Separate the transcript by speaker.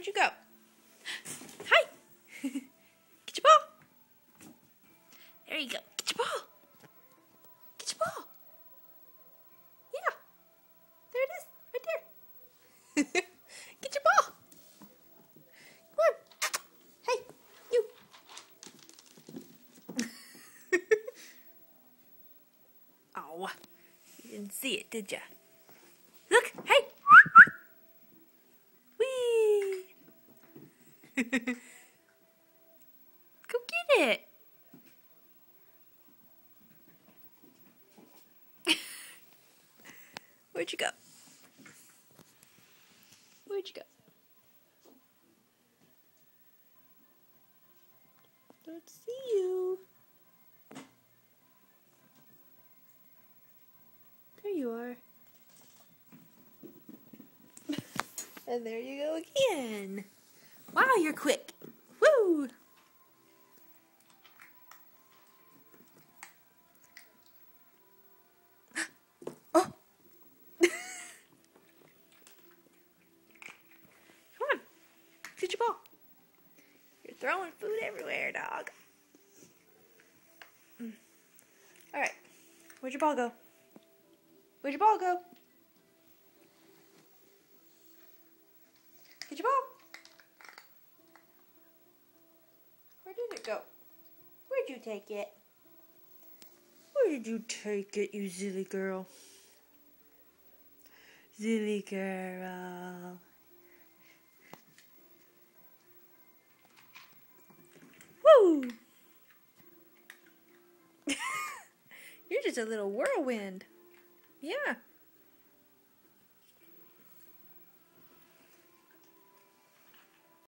Speaker 1: Where'd you go? Hi! Get your ball! There you go. Get your ball! Get your ball! Yeah! There it is! Right there! Get your ball! Come on! Hey! You! Oh, you didn't see it, did ya? Look! Hey! Whee! Go get it! Where'd you go? Where'd you go? Don't see you. There you are. And there you go again. Wow, you're quick. Woo! Oh! Come on. Get your ball. You're throwing food everywhere, dog. Alright. Where'd your ball go? Where'd your ball go? Get your ball. Where did it go? Where'd you take it? Where did you take it, you silly girl? Silly girl. Woo! You're just a little whirlwind. Yeah.